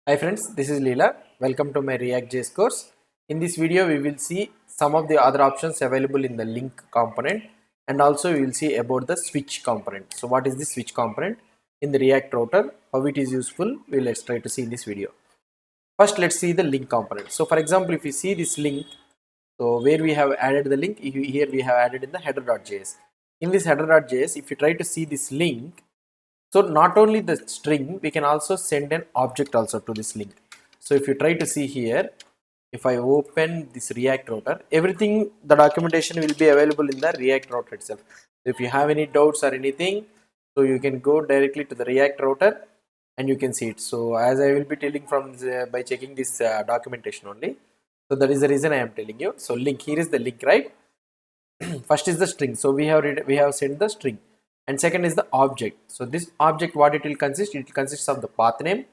Hi friends, this is Leela. Welcome to my React.js course. In this video, we will see some of the other options available in the link component, and also we will see about the switch component. So what is the switch component in the React router, how it is useful, let's try to see in this video. First, let's see the link component. So for example, if you see this link, so where we have added the link, here we have added in the header.js. In this header.js, if you try to see this link, so not only the string, we can also send an object also to this link. So if you try to see here, if I open this React router, everything, the documentation will be available in the React router itself. If you have any doubts or anything, so you can go directly to the React router and you can see it. So as I will be telling from by checking this documentation only. So that is the reason I am telling you. So link, here is the link, right? First is the string, so we have sent the string, and second is the object. So this object, what it will consist, it consists of the path name,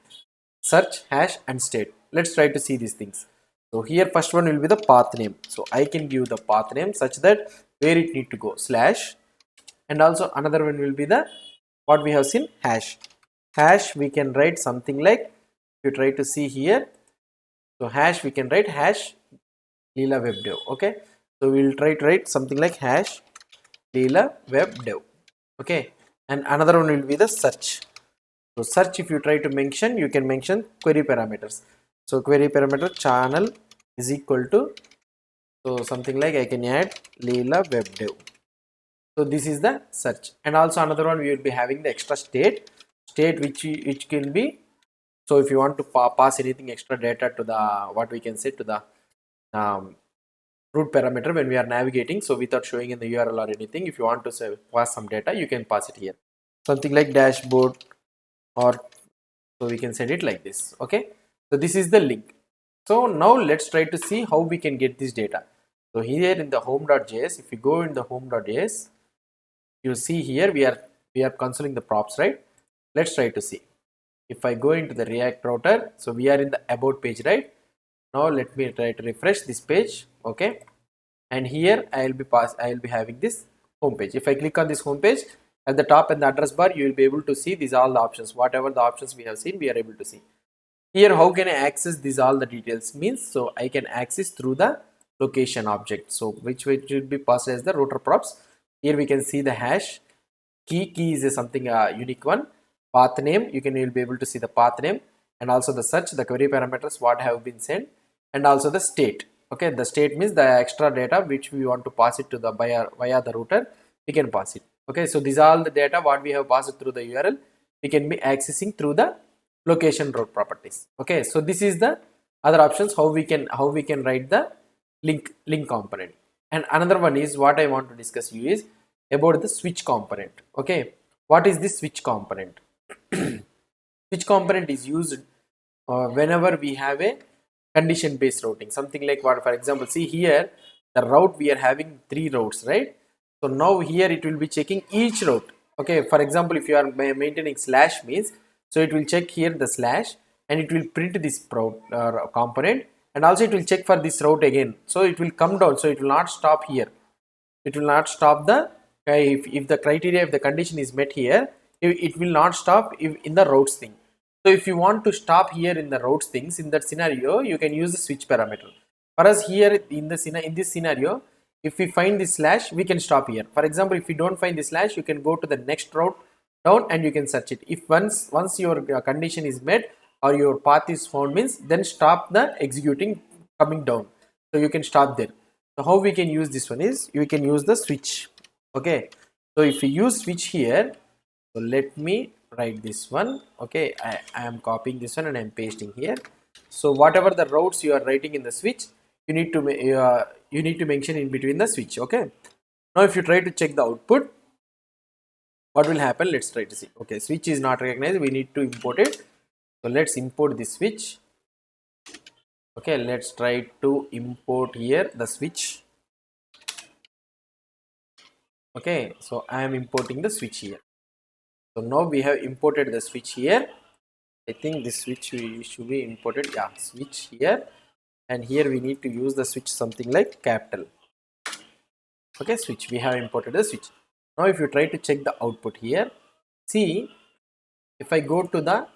search, hash and state. Let's try to see these things. So here first one will be the path name, so I can give the path name such that where it need to go slash, and also another one will be the what we have seen, hash we can write something like, if you try to see here, so hash we can write hash Leela web dev. Okay, so we'll try to write something like hash Leela web dev. Okay, and another one will be the search. So search, if you try to mention, you can mention query parameters. So query parameter channel is equal to, so something like I can add Leela web dev. So this is the search, and also another one we will be having the extra state which can be, so if you want to pass anything extra data to the, what we can say, to the root parameter when we are navigating, so without showing in the URL or anything, if you want to say, pass some data, you can pass it here, something like dashboard, or so we can send it like this. Okay, so this is the link. So now let's try to see how we can get this data. So here in the home.js, if you go in the home.js, you see here we are consoling the props, right? Let's try to see. If I go into the React router, so we are in the about page, right? Now let me try to refresh this page. Okay, and here I will be having this home page. If I click on this home page, at the top in the address bar, you will be able to see these all the options. Whatever the options we have seen, we are able to see. Here, how can I access these all the details means, so I can access through the location object, so which will be passed as the router props. Here we can see the hash key is something unique one. Path name, you will be able to see the path name, and also the search, the query parameters what have been sent, and also the state. Okay, the state means the extra data which we want to pass it to the via the router, we can pass it. Okay, so these are all the data what we have passed through the URL, we can be accessing through the location route properties. Okay, so this is the other options how we can write the link component. And another one is what I want to discuss you is about the switch component. Okay, what is this switch component? Switch component is used whenever we have a condition based routing, something like, what, for example, see here the route, we are having 3 routes, right? So now here it will be checking each route. Okay, for example, if you are maintaining slash means, so it will check here the slash, and it will print this component, and also it will check for this route again, so it will come down, so it will not stop here, it will not stop the if the criteria, if the condition is met here, it will not stop if in the routes thing. So if you want to stop here in the routes things, in that scenario you can use the switch parameter. For us here in this scenario, if we find this slash, we can stop here. For example, if you don't find the slash, you can go to the next route down and you can search it. If once your condition is met or your path is found means, then stop the executing coming down, so you can stop there. So how we can use this one is, you can use the switch. Okay, so if you use switch here, so let me write this one. Okay, I am copying this one and I am pasting here. So whatever the routes you are writing in the switch, you need to you need to mention in between the switch. Okay, now if you try to check the output, what will happen, let's try to see. Okay, switch is not recognized, we need to import it. So let's import this switch. Okay, let's try to import here the switch. Okay, so I am importing the switch here. So now we have imported the switch here. I think this switch should be imported, yeah, switch here, and here we need to use the switch something like capital. Okay, switch, we have imported the switch. Now if you try to check the output here, see, if I go to the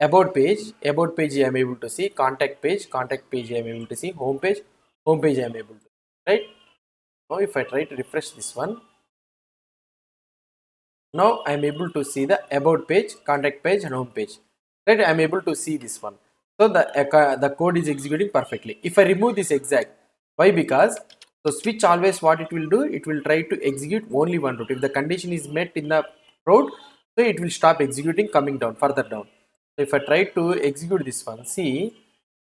about page I am able to see, contact page I am able to see, home page I am able to see, right? Now if I try to refresh this one, now I am able to see the about page, contact page and home page, right? I am able to see this one. So the code is executing perfectly. If I remove this exec, why? Because so switch always what it will do, it will try to execute only one route. If the condition is met in the route, so it will stop executing, coming down further down. So if I try to execute this one, see,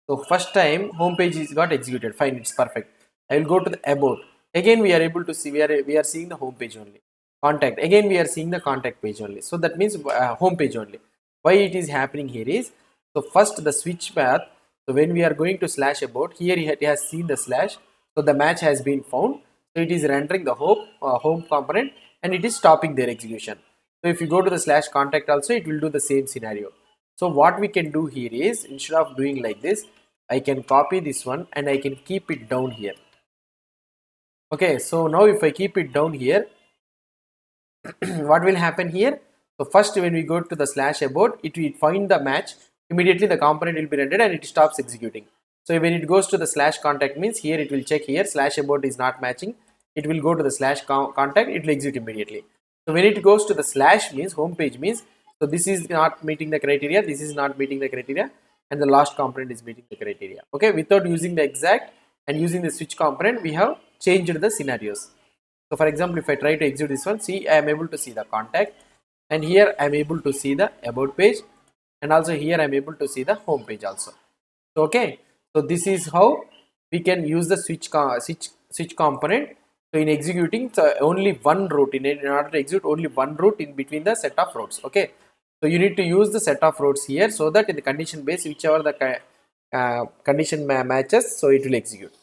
so first time home page is got executed, fine, it's perfect. I will go to the about. Again we are able to see, we are seeing the home page only. Contact, again we are seeing the contact page only. So that means home page only. Why it is happening here is, so first the switch path. So when we are going to slash about, here it has seen the slash. So the match has been found. So it is rendering the home component and it is stopping their execution. So if you go to the slash contact also, it will do the same scenario. So what we can do here is, instead of doing like this, I can copy this one and I can keep it down here. Okay, so now if I keep it down here, what will happen here? So first when we go to the slash about, it will find the match, immediately the component will be rendered and it stops executing. So when it goes to the slash contact, means here it will check here slash about is not matching, it will go to the slash contact, it will execute immediately. So when it goes to the slash, means home page, means so this is not meeting the criteria, this is not meeting the criteria, and the last component is meeting the criteria. Okay, without using the exact and using the switch component, we have changed the scenarios. So for example, if I try to execute this one, see, I am able to see the contact, and here I am able to see the about page, and also here I am able to see the home page also. So okay, so this is how we can use the switch component. So in executing only one route, in order to execute only one route in between the set of routes. Okay, so you need to use the set of routes here, so that in the condition base, whichever the condition matches, so it will execute.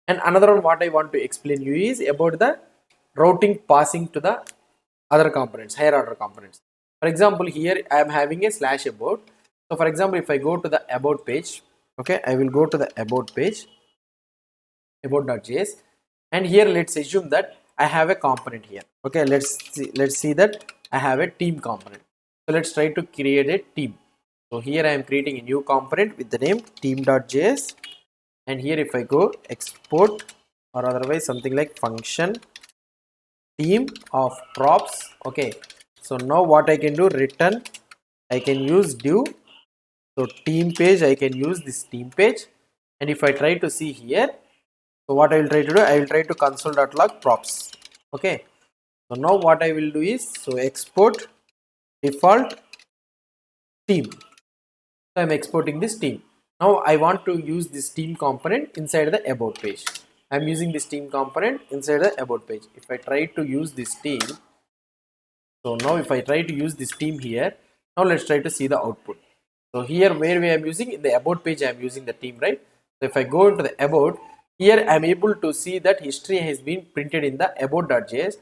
And another one what I want to explain you is about the routing passing to the other components, higher order components. For example, here I am having a slash about. So for example, if I go to the about page, okay, I will go to the about page, about.js, and here let's assume that I have a component here. Okay, let's see that I have a team component. So let's try to create a team. So here I am creating a new component with the name team.js, and here if I go export, or otherwise something like function team of props. Okay, so now what I can do, return, I can use div. So team page, I can use this team page, and if I try to see here, so what I will try to do, I will try to console.log props. Okay, so now what I will do is, so export default team. So I'm exporting this team. Now I want to use this team component inside the about page. I'm using this team component inside the about page. If I try to use this team, so now if I try to use this team here, now let's try to see the output. So here where we are using, in the about page I am using the team, right? So if I go into the about, here I am able to see that history has been printed in the about.js,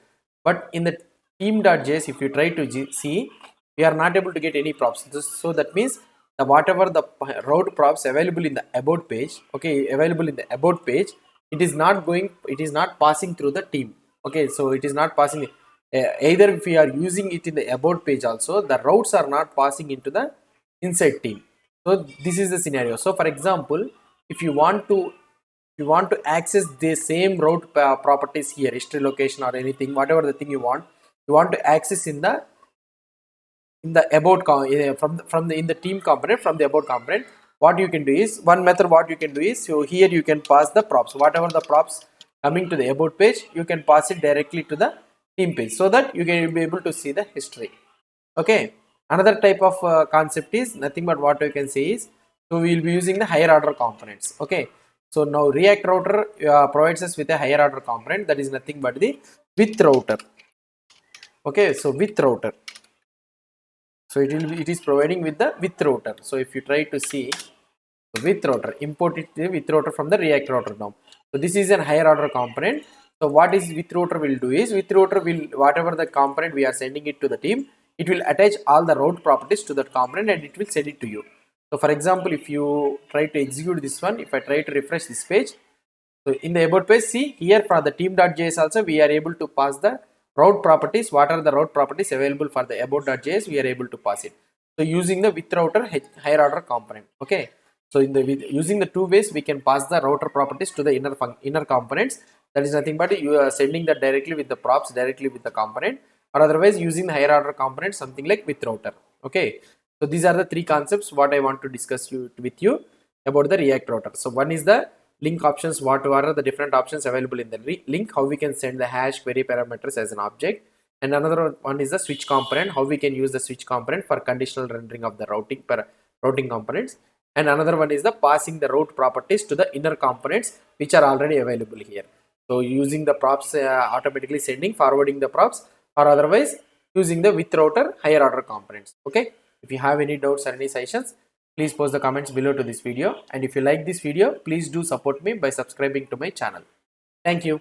but in the team.js, if you try to see, we are not able to get any props. So that means the whatever the route props available in the about page, okay, available in the about page, it is not going, it is not passing through the team. Okay, so it is not passing, either if we are using it in the about page also, the routes are not passing into the inside team. So this is the scenario. So for example, if you want to access the same route properties here, history, location, or anything, whatever the thing you want to access in the about from the in the team component, from the about component, what you can do is, one method what you can do is, so here you can pass the props, whatever the props coming to the about page, you can pass it directly to the team page, so that you can be able to see the history. Okay, another type of concept is nothing but what you can say is, so we will be using the higher order components. Okay, so now React router provides us with a higher order component, that is nothing but the with router. Okay, so with router, so it is providing with the with router. So if you try to see with router, import it with router from the React router now. So this is an higher order component. So what is with router will do is, with router will, whatever the component we are sending it to the team, it will attach all the route properties to that component and it will send it to you. So for example, if you try to execute this one, if I try to refresh this page, so in the about page, see here for the team.js also we are able to pass the route properties. What are the route properties available for the about.js? We are able to pass it. So using the with router higher order component. Okay. So using the two ways we can pass the router properties to the inner components. That is nothing but you are sending that directly with the props directly with the component, or otherwise using the higher order component something like with router. Okay. So these are the three concepts what I want to discuss with you about the React router. So one is the link options, what are the different options available in the link, how we can send the hash query parameters as an object, and another one is the switch component, how we can use the switch component for conditional rendering of the routing components, and another one is the passing the route properties to the inner components which are already available here. So using the props automatically sending forwarding the props, or otherwise using the with router higher order components. Okay, if you have any doubts or any suggestions, please post the comments below to this video, and if you like this video, please do support me by subscribing to my channel. Thank you.